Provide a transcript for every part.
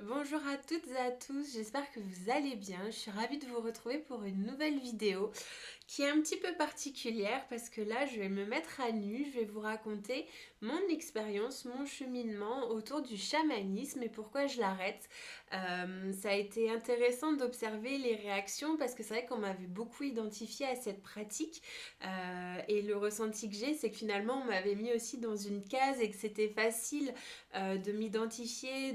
Bonjour à toutes et à tous, j'espère que vous allez bien. Je suis ravie de vous retrouver pour une nouvelle vidéo qui est un petit peu particulière parce que là je vais me mettre à nu, je vais vous raconter mon expérience, mon cheminement autour du chamanisme et pourquoi je l'arrête. Ça a été intéressant d'observer les réactions parce que c'est vrai qu'on m'avait beaucoup identifié à cette pratique et le ressenti que j'ai c'est que finalement on m'avait mis aussi dans une case et que c'était facile de m'identifier,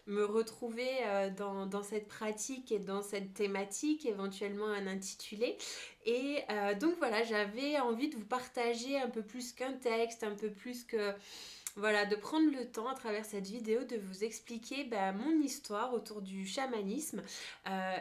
me retrouver dans cette pratique et dans cette thématique, éventuellement un intitulé. Et donc voilà, j'avais envie de vous partager un peu plus qu'un texte, un peu plus que voilà, de prendre le temps à travers cette vidéo de vous expliquer mon histoire autour du chamanisme.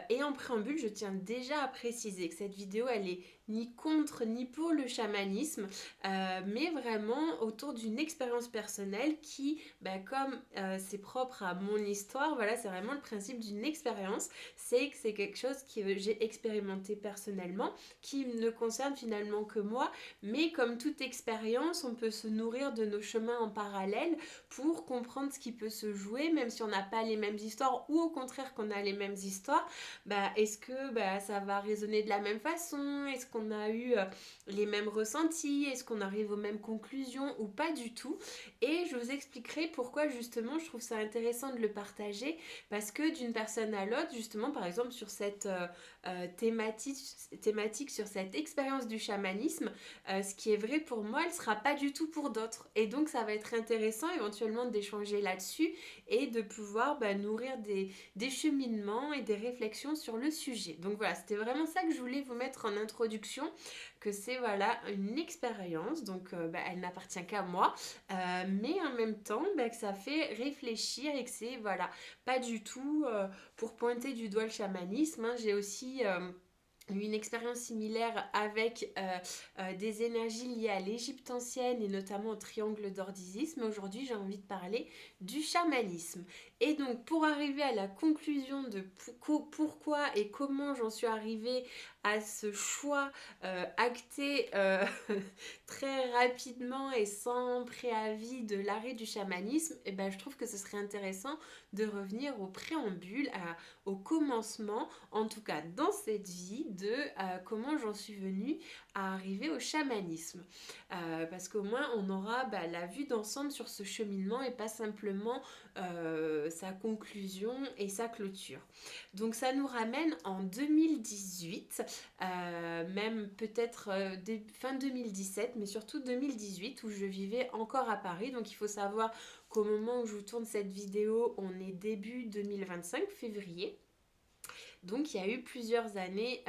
Et en préambule, je tiens déjà à préciser que cette vidéo, elle est ni contre ni pour le chamanisme, mais vraiment autour d'une expérience personnelle qui, comme c'est propre à mon histoire, voilà, c'est vraiment le principe d'une expérience, c'est que c'est quelque chose que j'ai expérimenté personnellement, qui ne concerne finalement que moi, mais comme toute expérience, on peut se nourrir de nos chemins en parallèle pour comprendre ce qui peut se jouer, même si on n'a pas les mêmes histoires ou au contraire qu'on a les mêmes histoires. Est-ce que ça va résonner de la même façon? Est-ce qu'on a eu les mêmes ressentis? Est-ce qu'on arrive aux mêmes conclusions ou pas du tout? Et je vous expliquerai pourquoi justement je trouve ça intéressant de le partager parce que d'une personne à l'autre, justement par exemple sur cette thématique, sur cette expérience du chamanisme, ce qui est vrai pour moi, elle ne sera pas du tout pour d'autres. Et donc ça va être intéressant éventuellement d'échanger là-dessus et de pouvoir nourrir des cheminements et des réflexions sur le sujet. Donc voilà, c'était vraiment ça que je voulais vous mettre en introduction, que c'est voilà une expérience, donc elle n'appartient qu'à moi, mais en même temps que ça fait réfléchir et que c'est voilà pas du tout pour pointer du doigt le chamanisme, hein. J'ai aussi une expérience similaire avec des énergies liées à l'Égypte ancienne et notamment au triangle d'or d'Isis, mais aujourd'hui j'ai envie de parler du chamanisme. Et donc pour arriver à la conclusion de pourquoi et comment j'en suis arrivée à ce choix acté très rapidement et sans préavis de l'arrêt du chamanisme, et je trouve que ce serait intéressant de revenir au préambule, au commencement, en tout cas dans cette vie, de comment j'en suis venue à arriver au chamanisme. Parce qu'au moins on aura la vue d'ensemble sur ce cheminement et pas simplement sa conclusion et sa clôture. Donc ça nous ramène en 2018, même peut-être fin 2017, mais surtout 2018 où je vivais encore à Paris. Donc il faut savoir qu'au moment où je vous tourne cette vidéo, on est début 2025, février. Donc il y a eu plusieurs années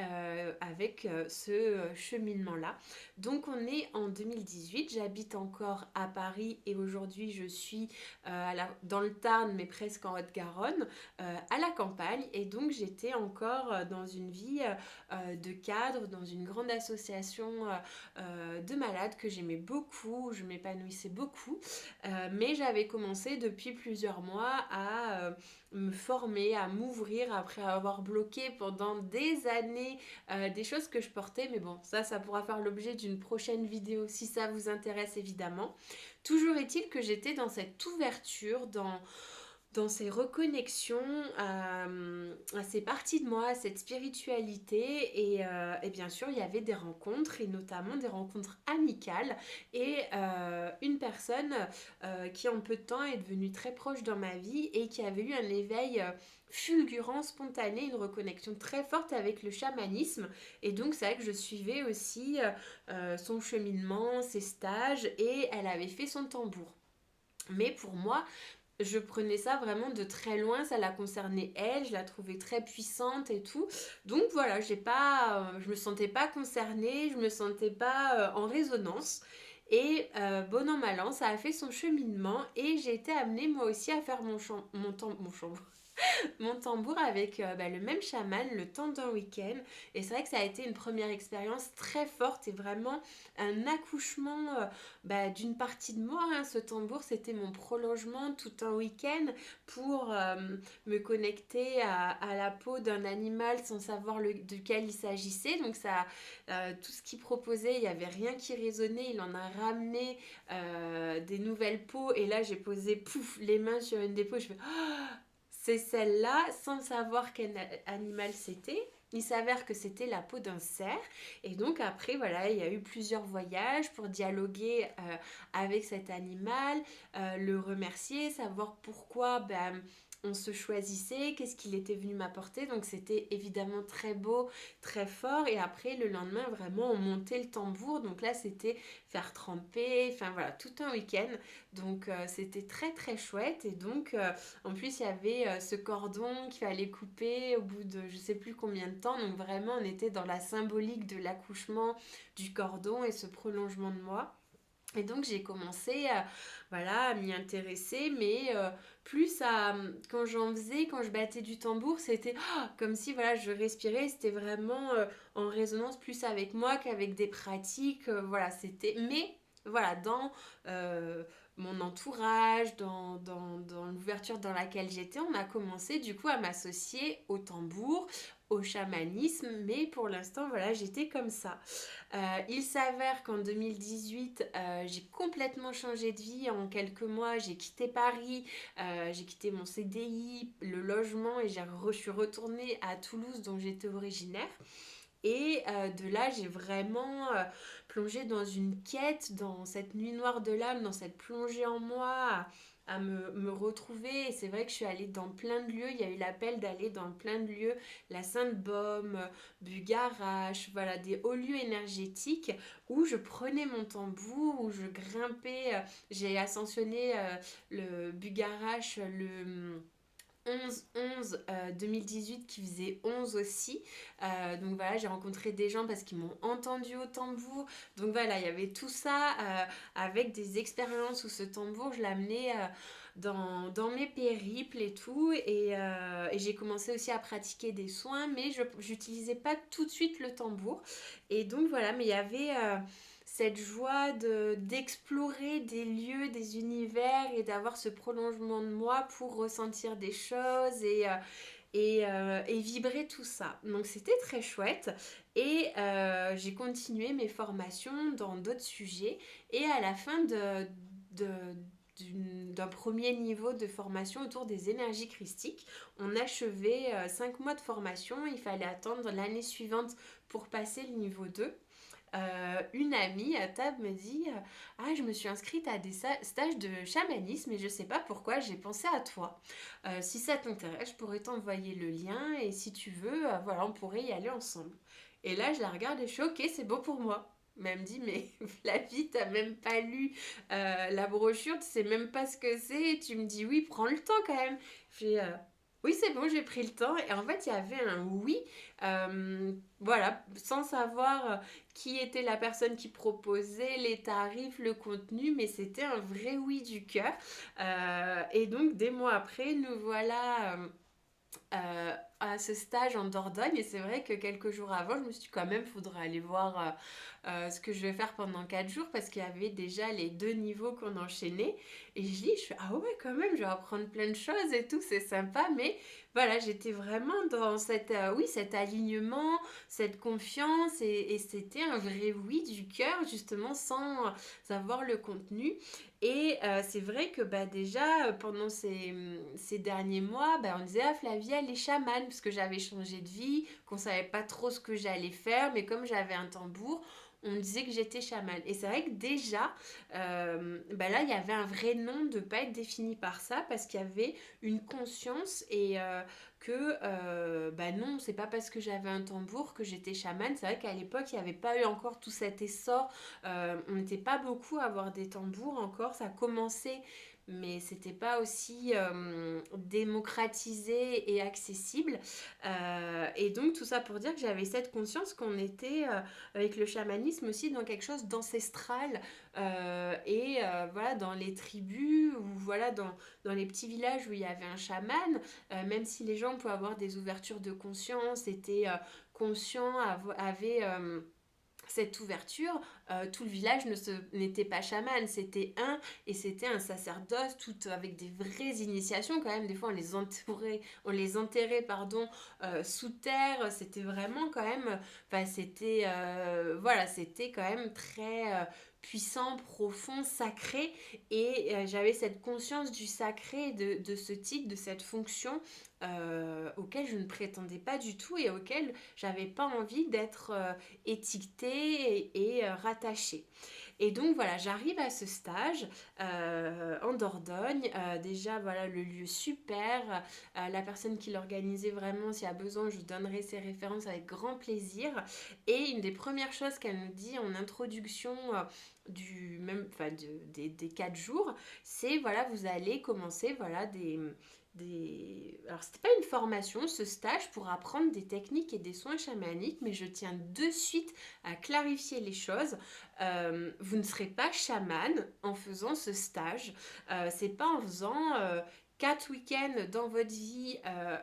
avec ce cheminement-là. Donc on est en 2018, j'habite encore à Paris et aujourd'hui je suis dans le Tarn mais presque en Haute-Garonne, à la campagne. Et donc j'étais encore dans une vie de cadre, dans une grande association de malades que j'aimais beaucoup, je m'épanouissais beaucoup. Mais j'avais commencé depuis plusieurs mois à me former, à m'ouvrir après avoir bloqué pendant des années des choses que je portais. Mais bon, ça pourra faire l'objet d'une prochaine vidéo si ça vous intéresse évidemment. Toujours est-il que j'étais dans cette ouverture, dans ces reconnexions à ces parties de moi, à cette spiritualité. Et bien sûr, il y avait des rencontres, et notamment des rencontres amicales. Et une personne qui en peu de temps est devenue très proche dans ma vie et qui avait eu un éveil fulgurant, spontané, une reconnexion très forte avec le chamanisme. Et donc c'est vrai que je suivais aussi son cheminement, ses stages, et elle avait fait son tambour. Mais pour moi, je prenais ça vraiment de très loin, ça la concernait elle, je la trouvais très puissante et tout. Donc voilà, je me sentais pas concernée, je me sentais pas en résonance. Et bon an mal an, ça a fait son cheminement et j'ai été amenée moi aussi à faire mon tambour avec le même chaman le temps d'un week-end. Et c'est vrai que ça a été une première expérience très forte et vraiment un accouchement d'une partie de moi, hein. Ce tambour, c'était mon prolongement tout un week-end pour me connecter à la peau d'un animal sans savoir duquel il s'agissait. Donc ça, tout ce qu'il proposait, il n'y avait rien qui résonnait. Il en a ramené des nouvelles peaux et là j'ai posé pouf les mains sur une des peaux. Je fais c'est celle-là, sans savoir quel animal c'était. Il s'avère que c'était la peau d'un cerf. Et donc après, voilà, il y a eu plusieurs voyages pour dialoguer avec cet animal, le remercier, savoir pourquoi on se choisissait, qu'est-ce qu'il était venu m'apporter. Donc c'était évidemment très beau, très fort. Et après, le lendemain, vraiment, on montait le tambour. Donc là, c'était faire tremper, enfin voilà, tout un week-end. Donc c'était très très chouette. Et donc en plus, il y avait ce cordon qu'il fallait couper au bout de je sais plus combien de temps. Donc vraiment, on était dans la symbolique de l'accouchement du cordon et ce prolongement de moi. Et donc j'ai commencé voilà, à m'y intéresser, mais plus à, quand j'en faisais, quand je battais du tambour, c'était comme si voilà, je respirais, c'était vraiment en résonance plus avec moi qu'avec des pratiques. Voilà, c'était. Mais voilà, dans mon entourage, dans l'ouverture dans laquelle j'étais, on a commencé du coup à m'associer au tambour, au chamanisme, mais pour l'instant, voilà, j'étais comme ça. Il s'avère qu'en 2018, j'ai complètement changé de vie. En quelques mois, j'ai quitté Paris, j'ai quitté mon CDI, le logement et je suis retournée à Toulouse dont j'étais originaire. Et de là, j'ai vraiment plongé dans une quête, dans cette nuit noire de l'âme, dans cette plongée en moi, à me retrouver. Et c'est vrai que je suis allée dans plein de lieux. Il y a eu l'appel d'aller dans plein de lieux. La Sainte-Baume, Bugarache, voilà, des hauts lieux énergétiques où je prenais mon tambour, où je grimpais. J'ai ascensionné le Bugarache, le 11-11 2018 qui faisait 11 aussi. Donc voilà, j'ai rencontré des gens parce qu'ils m'ont entendu au tambour. Donc voilà, il y avait tout ça avec des expériences où ce tambour, je l'amenais dans mes périples et tout. Et j'ai commencé aussi à pratiquer des soins, mais je n'utilisais pas tout de suite le tambour. Et donc voilà, mais il y avait cette joie d'explorer des lieux, des univers et d'avoir ce prolongement de moi pour ressentir des choses et vibrer tout ça. Donc c'était très chouette et j'ai continué mes formations dans d'autres sujets et à la fin de d'un premier niveau de formation autour des énergies christiques. On achevait 5 mois de formation, il fallait attendre l'année suivante pour passer le niveau 2. Une amie à table me dit ah, je me suis inscrite à des stages de chamanisme et je sais pas pourquoi j'ai pensé à toi. Si ça t'intéresse, je pourrais t'envoyer le lien et si tu veux, voilà, on pourrait y aller ensemble. Et là, je la regarde et je suis ok, c'est beau pour moi. Mais elle me dit, mais la vie, t'as même pas lu la brochure, tu sais même pas ce que c'est. Et tu me dis, oui, prends le temps quand même. J'ai oui, c'est bon, j'ai pris le temps. Et en fait, il y avait un oui, voilà, sans savoir qui était la personne qui proposait, les tarifs, le contenu, mais c'était un vrai oui du cœur. Et donc, des mois après, nous voilà à ce stage en Dordogne. Et c'est vrai que quelques jours avant, je me suis dit quand même, il faudrait aller voir ce que je vais faire pendant 4 jours parce qu'il y avait déjà les 2 niveaux qu'on enchaînait. Et je lis, je fais ah ouais, quand même, je vais apprendre plein de choses et tout, c'est sympa. Mais voilà, j'étais vraiment dans oui, cet alignement, cette confiance et c'était un vrai oui du cœur, justement, sans savoir le contenu. Et c'est vrai que bah, déjà, pendant ces derniers mois, bah, on disait, ah Flavie, elle est chamane, parce que j'avais changé de vie, qu'on savait pas trop ce que j'allais faire, mais comme j'avais un tambour, on disait que j'étais chamane. Et c'est vrai que déjà, bah là, il y avait un vrai nom de pas être défini par ça, parce qu'il y avait une conscience et que, bah non, c'est pas parce que j'avais un tambour que j'étais chamane. C'est vrai qu'à l'époque, il n'y avait pas eu encore tout cet essor on n'était pas beaucoup à avoir des tambours encore, ça commençait, mais c'était pas aussi démocratisé et accessible. Et donc tout ça pour dire que j'avais cette conscience qu'on était avec le chamanisme aussi dans quelque chose d'ancestral voilà dans les tribus ou voilà dans les petits villages où il y avait un chaman, même si les gens pouvaient avoir des ouvertures de conscience, étaient conscients, avaient cette ouverture, tout le village n'était pas chaman, c'était et c'était un sacerdoce, tout avec des vraies initiations quand même. Des fois, on les enterrait pardon, sous terre. C'était vraiment quand même, enfin, c'était, voilà, c'était quand même très puissant, profond, sacré, et j'avais cette conscience du sacré de ce titre, de cette fonction auquel je ne prétendais pas du tout et auquel j'avais pas envie d'être étiquetée et rattachée. Et donc voilà, j'arrive à ce stage en Dordogne. Déjà, voilà, le lieu super. La personne qui l'organisait vraiment, s'il y a besoin, je vous donnerai ses références avec grand plaisir. Et une des premières choses qu'elle nous dit en introduction du même, enfin, des 4 jours, c'est voilà, vous allez commencer voilà, alors c'était pas une formation, ce stage pour apprendre des techniques et des soins chamaniques, mais je tiens de suite à clarifier les choses. Vous ne serez pas chaman en faisant ce stage. C'est pas en faisant 4 week-ends dans votre vie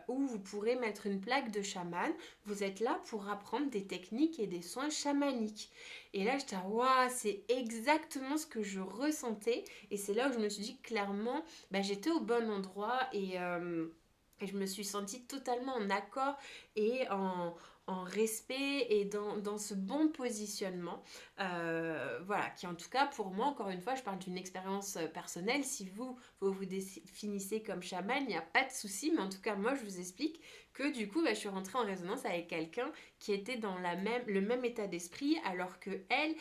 où vous pourrez mettre une plaque de chaman. Vous êtes là pour apprendre des techniques et des soins chamaniques. Et là, j'étais, waouh, c'est exactement ce que je ressentais. Et c'est là où je me suis dit clairement, bah, j'étais au bon endroit et je me suis sentie totalement en accord et en respect et dans ce bon positionnement. Voilà, qui en tout cas pour moi, encore une fois, je parle d'une expérience personnelle. Si vous définissez comme chaman, il n'y a pas de souci, mais en tout cas, moi, je vous explique que du coup, bah, je suis rentrée en résonance avec quelqu'un qui était dans le même état d'esprit, alors que elle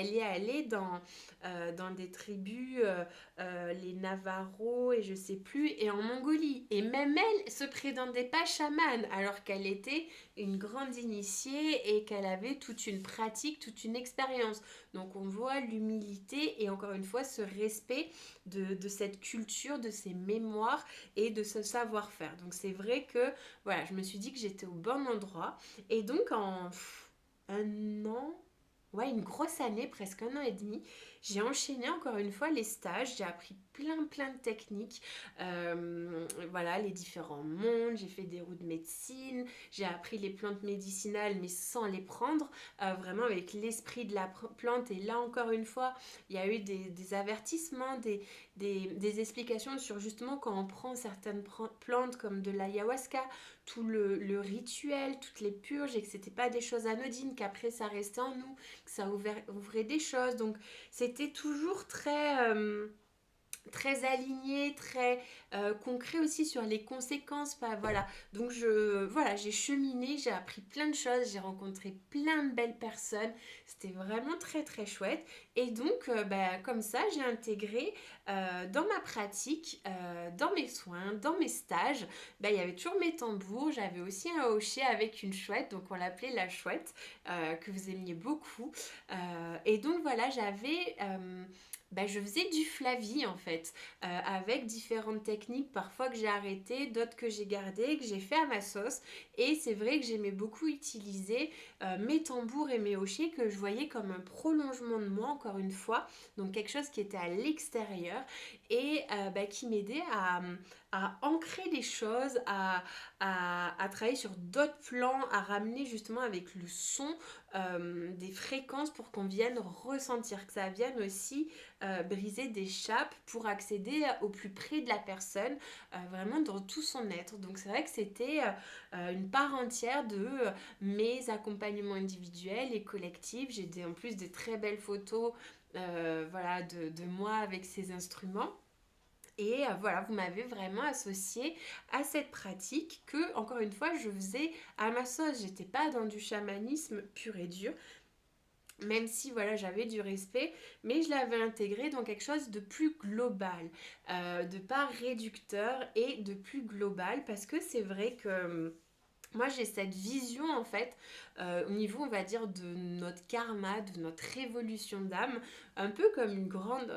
y est allée dans des tribus, les Navarros et je sais plus, et en Mongolie. Et même elle se prétendait pas chamane, alors qu'elle était une grande initiée et qu'elle avait toute une pratique, toute une expérience. Donc on voit l'humilité et encore une fois ce respect de cette culture, de ces mémoires et de ce savoir-faire. Donc c'est vrai que voilà, je me suis dit que j'étais au bon endroit. Et donc en un an, ouais, une grosse année, presque 1 an et demi, j'ai enchaîné encore une fois les stages, j'ai appris plein de techniques, voilà, les différents mondes, j'ai fait des roues de médecine, j'ai appris les plantes médicinales mais sans les prendre, vraiment avec l'esprit de la plante. Et là encore une fois, il y a eu des avertissements, des explications sur justement quand on prend certaines plantes comme de l'ayahuasca, tout le rituel, toutes les purges, et que c'était pas des choses anodines, qu'après ça restait en nous, que ça ouvrait des choses. Donc c'était toujours très aligné, très concret aussi sur les conséquences. Bah, voilà. Donc voilà, j'ai cheminé, j'ai appris plein de choses, j'ai rencontré plein de belles personnes. C'était vraiment très chouette. Et donc, bah, comme ça, j'ai intégré dans ma pratique, dans mes soins, dans mes stages, bah, il y avait toujours mes tambours. J'avais aussi un hochet avec une chouette, donc on l'appelait la chouette, que vous aimiez beaucoup. Et donc voilà, je faisais du flavie en fait, avec différentes techniques, parfois que j'ai arrêtées, d'autres que j'ai gardées, que j'ai fait à ma sauce. Et c'est vrai que j'aimais beaucoup utiliser mes tambours et mes hochets que je voyais comme un prolongement de moi, encore une fois, donc quelque chose qui était à l'extérieur et qui m'aidait à ancrer les choses, à travailler sur d'autres plans, à ramener justement avec le son des fréquences pour qu'on vienne ressentir, que ça vienne aussi briser des chape pour accéder au plus près de la personne, vraiment dans tout son être. Donc c'est vrai que c'était une part entière de mes accompagnements individuels et collectifs. J'ai en plus des très belles photos voilà, de moi avec ces instruments. Et voilà, vous m'avez vraiment associé à cette pratique que, encore une fois, je faisais à ma sauce. J'étais pas dans du chamanisme pur et dur, même si voilà, j'avais du respect, mais je l'avais intégré dans quelque chose de plus global, de pas réducteur et de plus global, parce que c'est vrai que moi, j'ai cette vision, en fait, au niveau, on va dire, de notre karma, de notre révolution d'âme, un peu comme une grande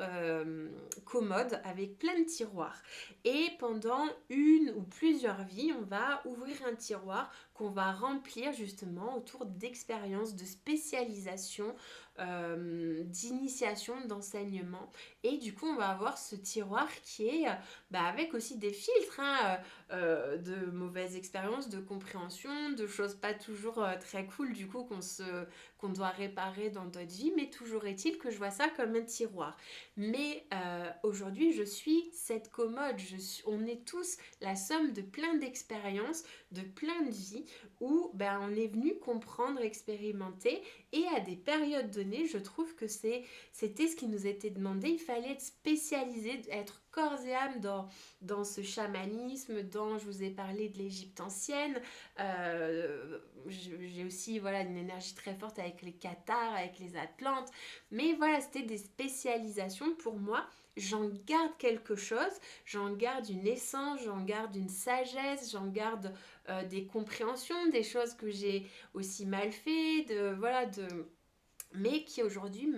commode avec plein de tiroirs. Et pendant une ou plusieurs vies, on va ouvrir un tiroir qu'on va remplir justement autour d'expériences, de spécialisation, d'initiation, d'enseignement. Et du coup, on va avoir ce tiroir qui est avec aussi des filtres, hein, de mauvaises expériences, de compréhension, de choses pas toujours très cool du coup qu'on doit réparer dans d'autres vies, mais toujours est-il que je vois ça comme un tiroir. Mais aujourd'hui, je suis cette commode, on est tous la somme de plein d'expériences, de plein de vies où on est venu comprendre, expérimenter, et à des périodes donné, je trouve que c'était ce qui nous était demandé. Il fallait être spécialisé, être corps et âme dans ce chamanisme, je vous ai parlé de l'Égypte ancienne. J'ai aussi voilà, une énergie très forte avec les Cathares, avec les Atlantes. Mais voilà, c'était des spécialisations pour moi. J'en garde quelque chose, j'en garde une essence, j'en garde une sagesse, j'en garde des compréhensions, des choses que j'ai aussi mal fait, mais qui aujourd'hui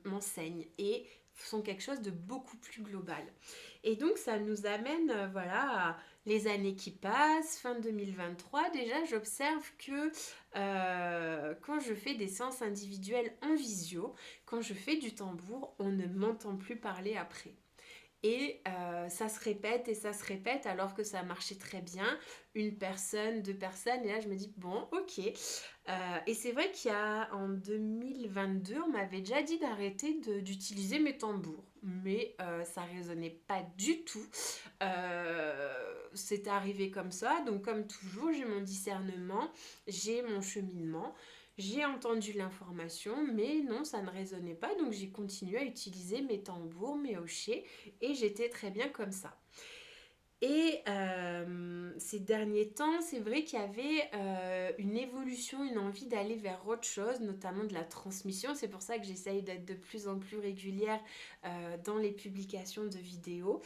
m'enseignent et sont quelque chose de beaucoup plus global. Et donc ça nous amène voilà, à les années qui passent, fin 2023, déjà j'observe que quand je fais des séances individuelles en visio, quand je fais du tambour, on ne m'entend plus parler après. Et ça se répète et ça se répète alors que ça marchait très bien. Une personne, deux personnes. Et là, je me dis, bon, ok. Et c'est vrai qu'il y a en 2022, on m'avait déjà dit d'arrêter d'utiliser mes tambours. Mais ça résonnait pas du tout. C'est arrivé comme ça. Donc, comme toujours, j'ai mon discernement, j'ai mon cheminement. J'ai entendu l'information, mais non, ça ne résonnait pas. Donc, j'ai continué à utiliser mes tambours, mes hochets. Et j'étais très bien comme ça. Et ces derniers temps, c'est vrai qu'il y avait une évolution, une envie d'aller vers autre chose, notamment de la transmission. C'est pour ça que j'essaye d'être de plus en plus régulière dans les publications de vidéos,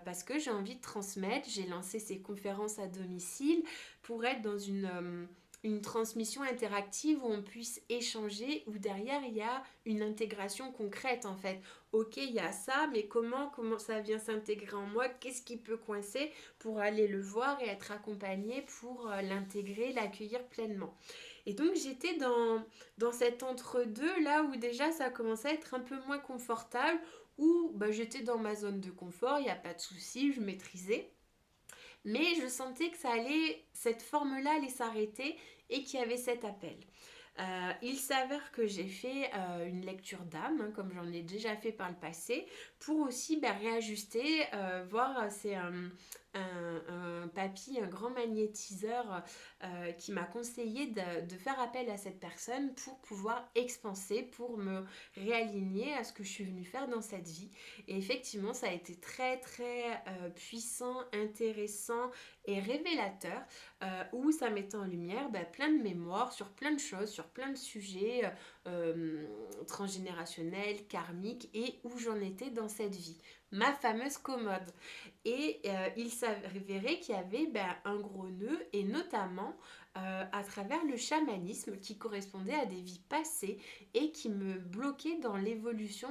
parce que j'ai envie de transmettre. J'ai lancé ces conférences à domicile pour être dans une transmission interactive où on puisse échanger, où derrière il y a une intégration concrète en fait. Ok, il y a ça, mais comment ça vient s'intégrer en moi? Qu'est-ce qui peut coincer pour aller le voir et être accompagné pour l'intégrer, l'accueillir pleinement? Et donc j'étais dans cet entre-deux là où déjà ça commençait à être un peu moins confortable, où bah, j'étais dans ma zone de confort, il n'y a pas de souci, je maîtrisais. Mais je sentais que cette forme-là allait s'arrêter et qu'il y avait cet appel. Il s'avère que j'ai fait une lecture d'âme, hein, comme j'en ai déjà fait par le passé, pour aussi réajuster, voir, c'est un papy, un grand magnétiseur qui m'a conseillé de faire appel à cette personne pour pouvoir expanser, pour me réaligner à ce que je suis venue faire dans cette vie. Et effectivement, ça a été très très puissant, intéressant et révélateur, où ça mettait en lumière plein de mémoires sur plein de choses, sur plein de sujets transgénérationnels, karmiques, et où j'en étais dans cette vie. Ma fameuse commode. Et il s'avérait qu'il y avait un gros nœud, et notamment à travers le chamanisme qui correspondait à des vies passées et qui me bloquait dans l'évolution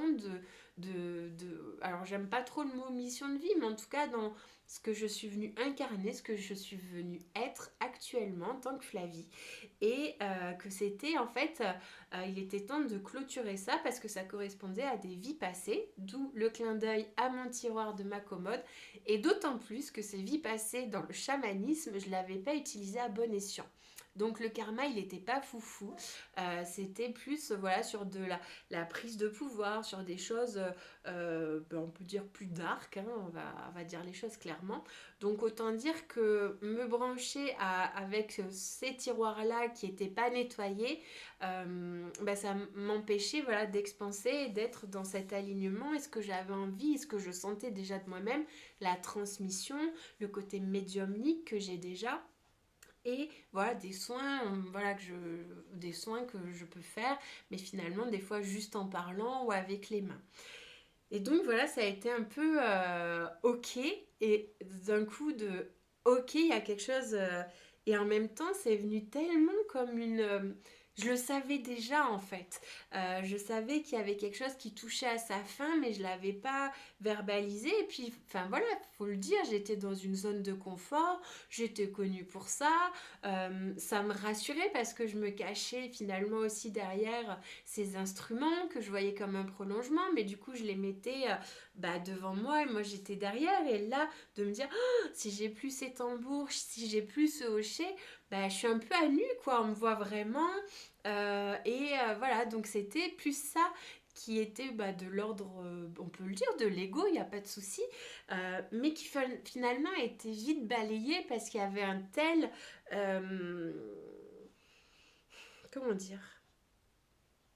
alors j'aime pas trop le mot mission de vie, mais en tout cas dans ce que je suis venue incarner, ce que je suis venue être actuellement en tant que Flavie. Et que c'était en fait, il était temps de clôturer ça parce que ça correspondait à des vies passées, d'où le clin d'œil à mon tiroir de ma commode. Et d'autant plus que ces vies passées dans le chamanisme, je ne l'avais pas utilisé à bon escient. Donc le karma, il n'était pas foufou. C'était plus voilà, sur la prise de pouvoir, sur des choses, on peut dire plus dark, hein, on va dire les choses clairement. Donc autant dire que me brancher avec ces tiroirs-là qui n'étaient pas nettoyés, ça m'empêchait voilà, d'expanser et d'être dans cet alignement. Est-ce que j'avais envie, est-ce que je sentais déjà de moi-même la transmission, le côté médiumnique que j'ai déjà, et voilà des soins des soins que je peux faire, mais finalement des fois juste en parlant ou avec les mains. Et donc voilà, ça a été un peu ok, et d'un coup de ok, il y a quelque chose, et en même temps c'est venu tellement comme je le savais déjà en fait. Je savais qu'il y avait quelque chose qui touchait à sa fin, mais je l'avais pas verbalisé. Et puis, enfin voilà, faut le dire, j'étais dans une zone de confort, j'étais connue pour ça. Ça me rassurait parce que je me cachais finalement aussi derrière ces instruments que je voyais comme un prolongement, mais du coup je les mettais devant moi et moi j'étais derrière. Et là, de me dire, oh, si j'ai plus ces tambours, si j'ai plus ce hochet, je suis un peu à nu, quoi. On me voit vraiment. Voilà, donc c'était plus ça qui était de l'ordre, on peut le dire, de l'ego, il n'y a pas de souci, mais qui finalement a été vite balayé parce qu'il y avait un tel... comment dire,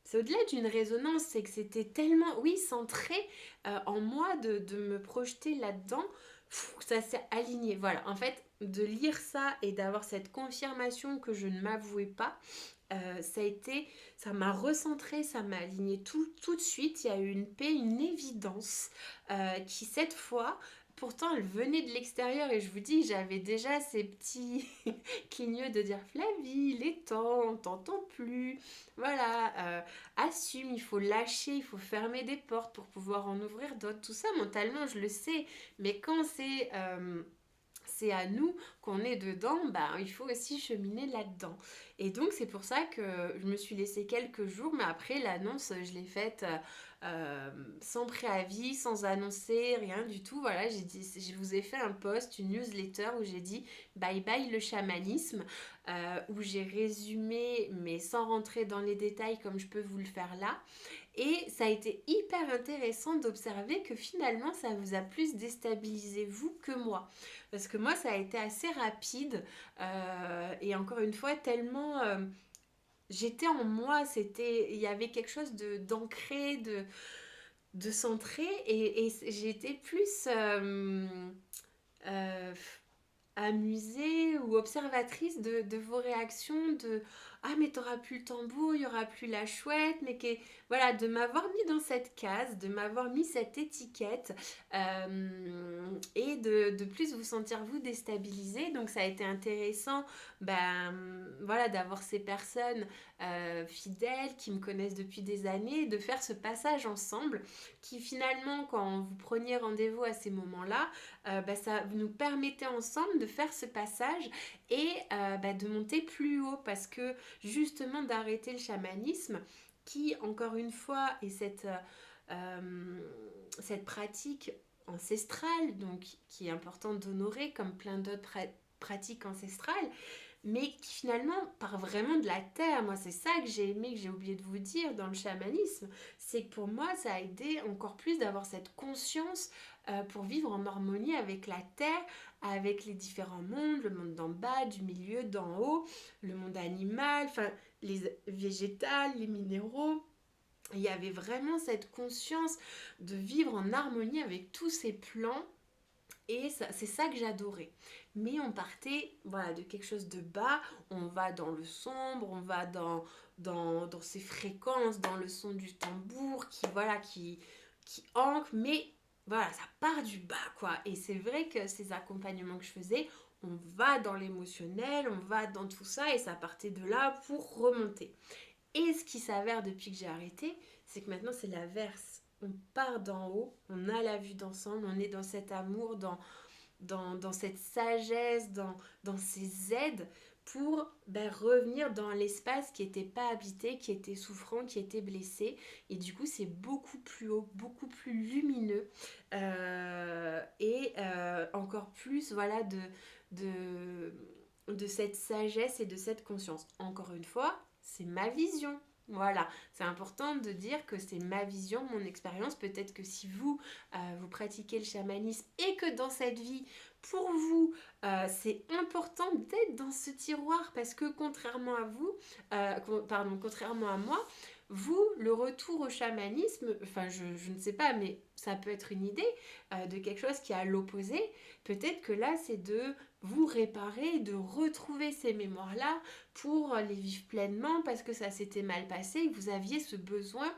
C'est au-delà d'une résonance, c'est que c'était tellement, oui, centré en moi de me projeter là-dedans. Ça s'est aligné. Voilà, en fait, de lire ça et d'avoir cette confirmation que je ne m'avouais pas, ça a été, ça m'a recentré, ça m'a aligné tout de suite. Il y a eu une paix, une évidence qui cette fois, pourtant elle venait de l'extérieur et je vous dis, j'avais déjà ces petits cligneux de dire Flavie, il est temps, on t'entend plus. Voilà, assume, il faut lâcher, il faut fermer des portes pour pouvoir en ouvrir d'autres. Tout ça mentalement, je le sais, mais quand c'est à nous qu'on est dedans, bah, il faut aussi cheminer là-dedans. Et donc c'est pour ça que je me suis laissé quelques jours, mais après l'annonce, je l'ai faite sans préavis, sans annoncer, rien du tout. Voilà, je vous ai fait un post, une newsletter où j'ai dit bye bye le chamanisme, où j'ai résumé, mais sans rentrer dans les détails comme je peux vous le faire là. Et ça a été hyper intéressant d'observer que finalement, ça vous a plus déstabilisé vous que moi. Parce que moi, ça a été assez rapide. Et encore une fois, tellement... j'étais en moi, il y avait quelque chose d'ancré, de centré. Et j'étais plus... euh, amusée ou observatrice de vos réactions de ah mais t'auras plus le tambour, il y aura plus la chouette, mais que voilà, de m'avoir mis dans cette case, de m'avoir mis cette étiquette et de plus vous sentir vous déstabilisé. Donc ça a été intéressant voilà, d'avoir ces personnes fidèles qui me connaissent depuis des années, de faire ce passage ensemble qui finalement quand vous preniez rendez-vous à ces moments-là, ça nous permettait ensemble de faire ce passage et de monter plus haut parce que justement d'arrêter le chamanisme qui encore une fois est cette pratique ancestrale donc qui est importante d'honorer comme plein d'autres pratiques ancestrales mais qui finalement part vraiment de la terre. Moi, c'est ça que j'ai aimé, que j'ai oublié de vous dire dans le chamanisme, c'est que pour moi, ça a aidé encore plus d'avoir cette conscience pour vivre en harmonie avec la terre, avec les différents mondes, le monde d'en bas, du milieu, d'en haut, le monde animal, enfin les végétales, les minéraux. Il y avait vraiment cette conscience de vivre en harmonie avec tous ces plans et c'est ça que j'adorais. Mais on partait voilà, de quelque chose de bas, on va dans le sombre, on va dans ces fréquences, dans le son du tambour qui ancre, mais voilà, ça part du bas quoi. Et c'est vrai que ces accompagnements que je faisais, on va dans l'émotionnel, on va dans tout ça et ça partait de là pour remonter. Et ce qui s'avère depuis que j'ai arrêté, c'est que maintenant c'est l'inverse. On part d'en haut, on a la vue d'ensemble, on est dans cet amour, dans cette sagesse, dans ces aides pour revenir dans l'espace qui n'était pas habité, qui était souffrant, qui était blessé. Et du coup, c'est beaucoup plus haut, beaucoup plus lumineux encore plus voilà, de cette sagesse et de cette conscience. Encore une fois, c'est ma vision. Voilà, c'est important de dire que c'est ma vision, mon expérience. Peut-être que si vous pratiquez le chamanisme et que dans cette vie, pour vous, c'est important d'être dans ce tiroir parce que contrairement à vous, contrairement à moi, vous, le retour au chamanisme, enfin je ne sais pas, mais ça peut être une idée de quelque chose qui est à l'opposé. Peut-être que là, c'est de vous réparer, de retrouver ces mémoires-là pour les vivre pleinement parce que ça s'était mal passé et que vous aviez ce besoin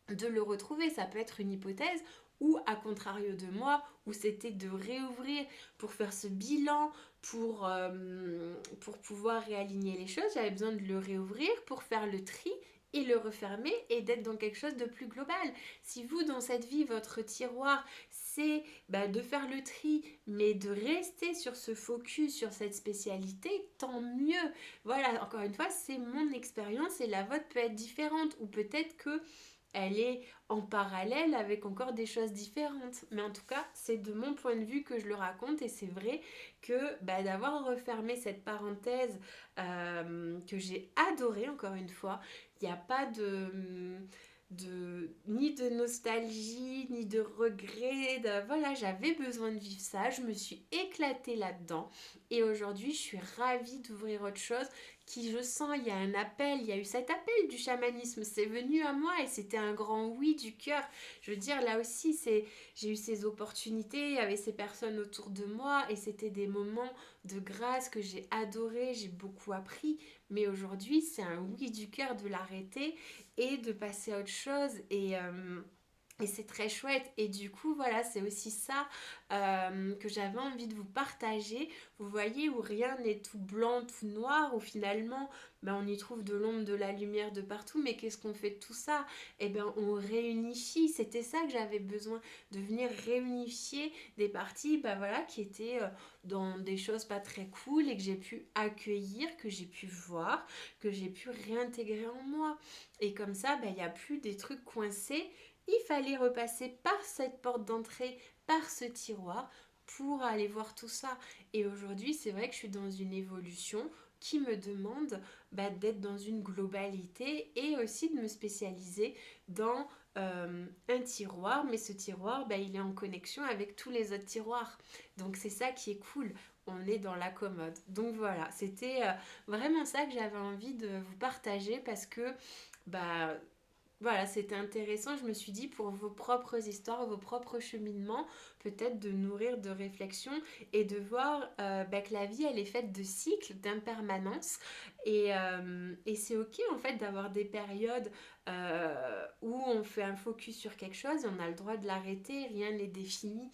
de le retrouver. Ça peut être une hypothèse ou à contrario de moi, où c'était de réouvrir pour faire ce bilan, pour pouvoir réaligner les choses. J'avais besoin de le réouvrir pour faire le tri et le refermer et d'être dans quelque chose de plus global. Si vous, dans cette vie, votre tiroir, c'est de faire le tri, mais de rester sur ce focus, sur cette spécialité, tant mieux. Voilà, encore une fois, c'est mon expérience et la vôtre peut être différente ou peut-être que elle est en parallèle avec encore des choses différentes. Mais en tout cas, c'est de mon point de vue que je le raconte et c'est vrai que d'avoir refermé cette parenthèse que j'ai adorée encore une fois, il n'y a pas ni de nostalgie, ni de regret. Voilà, j'avais besoin de vivre ça, je me suis éclatée là-dedans et aujourd'hui, je suis ravie d'ouvrir autre chose qui je sens, il y a un appel, il y a eu cet appel du chamanisme, c'est venu à moi et c'était un grand oui du cœur. Je veux dire, là aussi, j'ai eu ces opportunités, il y avait ces personnes autour de moi et c'était des moments de grâce que j'ai adoré, j'ai beaucoup appris. Mais aujourd'hui, c'est un oui du cœur de l'arrêter et de passer à autre chose. Et c'est très chouette. Et du coup, voilà, c'est aussi ça que j'avais envie de vous partager. Vous voyez, où rien n'est tout blanc, tout noir, où finalement, ben, on y trouve de l'ombre, de la lumière de partout. Mais qu'est-ce qu'on fait de tout ça? Eh bien, on réunifie. C'était ça que j'avais besoin, de venir réunifier des parties ben, voilà, qui étaient dans des choses pas très cool et que j'ai pu accueillir, que j'ai pu voir, que j'ai pu réintégrer en moi. Et comme ça, ben, il n'y a plus des trucs coincés, il fallait repasser par cette porte d'entrée, par ce tiroir, pour aller voir tout ça. Et aujourd'hui, c'est vrai que je suis dans une évolution qui me demande bah, d'être dans une globalité et aussi de me spécialiser dans un tiroir, mais ce tiroir, bah, il est en connexion avec tous les autres tiroirs. Donc c'est ça qui est cool. On est dans la commode. Donc voilà, c'était vraiment ça que j'avais envie de vous partager parce que bah, voilà, c'était intéressant. Je me suis dit, pour vos propres histoires, vos propres cheminements, peut-être de nourrir de réflexions et de voir bah, que la vie, elle est faite de cycles, d'impermanence. Et c'est OK, en fait, d'avoir des périodes où on fait un focus sur quelque chose et on a le droit de l'arrêter, rien n'est défini.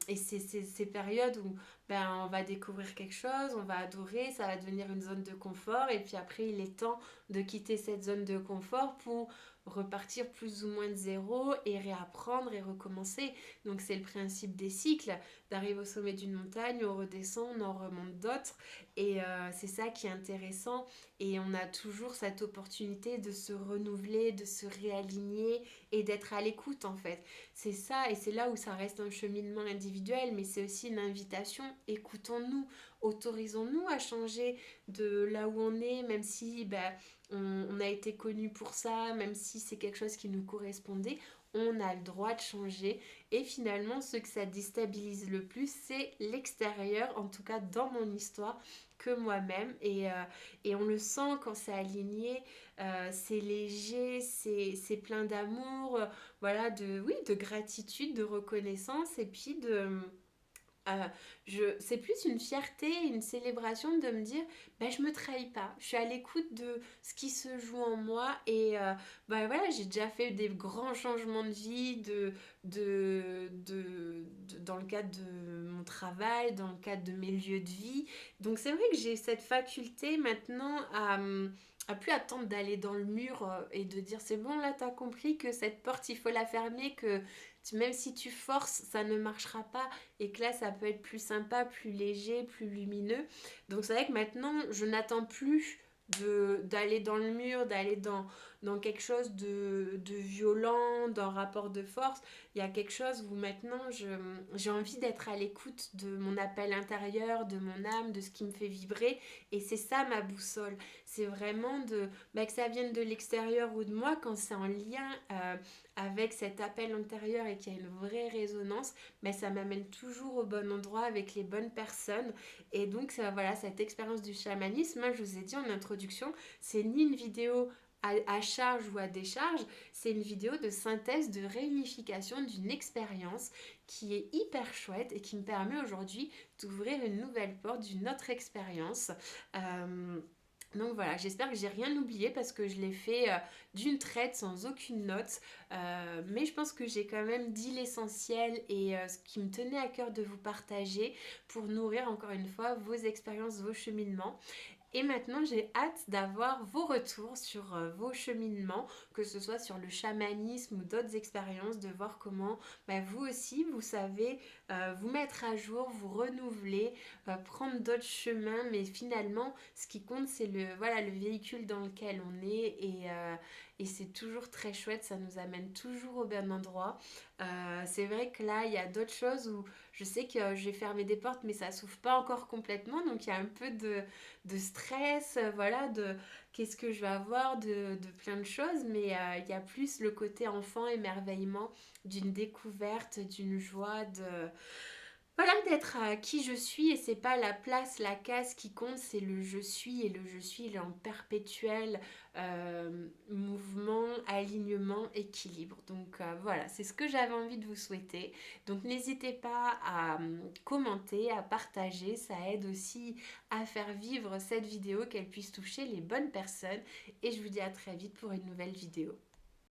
Et c'est ces périodes où ben, on va découvrir quelque chose, on va adorer, ça va devenir une zone de confort. Et puis après, il est temps de quitter cette zone de confort pour repartir plus ou moins de zéro et réapprendre et recommencer. Donc c'est le principe des cycles, d'arriver au sommet d'une montagne, on redescend, on en remonte d'autres et c'est ça qui est intéressant et on a toujours cette opportunité de se renouveler, de se réaligner et d'être à l'écoute en fait. C'est ça et c'est là où ça reste un cheminement individuel mais c'est aussi une invitation, écoutons-nous, autorisons-nous à changer de là où on est même si ben, on a été connu pour ça, même si c'est quelque chose qui nous correspondait, on a le droit de changer. Et finalement, ce que ça déstabilise le plus, c'est l'extérieur, en tout cas dans mon histoire, que moi-même. Et on le sent quand c'est aligné, c'est léger, c'est plein d'amour, voilà, oui, de gratitude, de reconnaissance, et puis euh, c'est plus une fierté, une célébration de me dire ben, je me trahis pas, je suis à l'écoute de ce qui se joue en moi et ben, voilà, j'ai déjà fait des grands changements de vie dans le cadre de mon travail, dans le cadre de mes lieux de vie. Donc c'est vrai que j'ai cette faculté maintenant à plus attendre d'aller dans le mur et de dire c'est bon là t'as compris que cette porte il faut la fermer, que même si tu forces ça ne marchera pas et que là ça peut être plus sympa, plus léger, plus lumineux. Donc c'est vrai que maintenant je n'attends plus d'aller dans le mur, d'aller dans quelque chose de violent, d'un rapport de force. Il y a quelque chose où maintenant j'ai envie d'être à l'écoute de mon appel intérieur, de mon âme, de ce qui me fait vibrer. Et c'est ça ma boussole. C'est vraiment que ça vienne de l'extérieur ou de moi quand c'est en lien avec cet appel intérieur et qu'il y a une vraie résonance, mais ça m'amène toujours au bon endroit avec les bonnes personnes. Et donc, ça, voilà, cette expérience du chamanisme, hein, je vous ai dit en introduction, c'est ni une vidéo à charge ou à décharge, c'est une vidéo de synthèse, de réunification d'une expérience qui est hyper chouette et qui me permet aujourd'hui d'ouvrir une nouvelle porte d'une autre expérience. Donc voilà, j'espère que j'ai rien oublié parce que je l'ai fait d'une traite sans aucune note. Mais je pense que j'ai quand même dit l'essentiel et ce qui me tenait à cœur de vous partager pour nourrir encore une fois vos expériences, vos cheminements. Et maintenant, j'ai hâte d'avoir vos retours sur vos cheminements, que ce soit sur le chamanisme ou d'autres expériences, de voir comment bah, vous aussi, vous savez vous mettre à jour, vous renouveler, prendre d'autres chemins. Mais finalement, ce qui compte, c'est voilà, le véhicule dans lequel on est et c'est toujours très chouette, ça nous amène toujours au bon endroit. C'est vrai que là, il y a d'autres choses où je sais que je vais fermer des portes, mais ça s'ouvre pas encore complètement, donc il y a un peu de stress, voilà, de qu'est-ce que je vais avoir, de plein de choses, mais il y a plus le côté enfant, émerveillement, d'une découverte, d'une joie, Voilà, d'être qui je suis, et c'est pas la place, la case qui compte, c'est le je suis, et le je suis il est en perpétuel mouvement, alignement, équilibre. Donc voilà, c'est ce que j'avais envie de vous souhaiter. Donc n'hésitez pas à commenter, à partager, ça aide aussi à faire vivre cette vidéo, qu'elle puisse toucher les bonnes personnes, et je vous dis à très vite pour une nouvelle vidéo.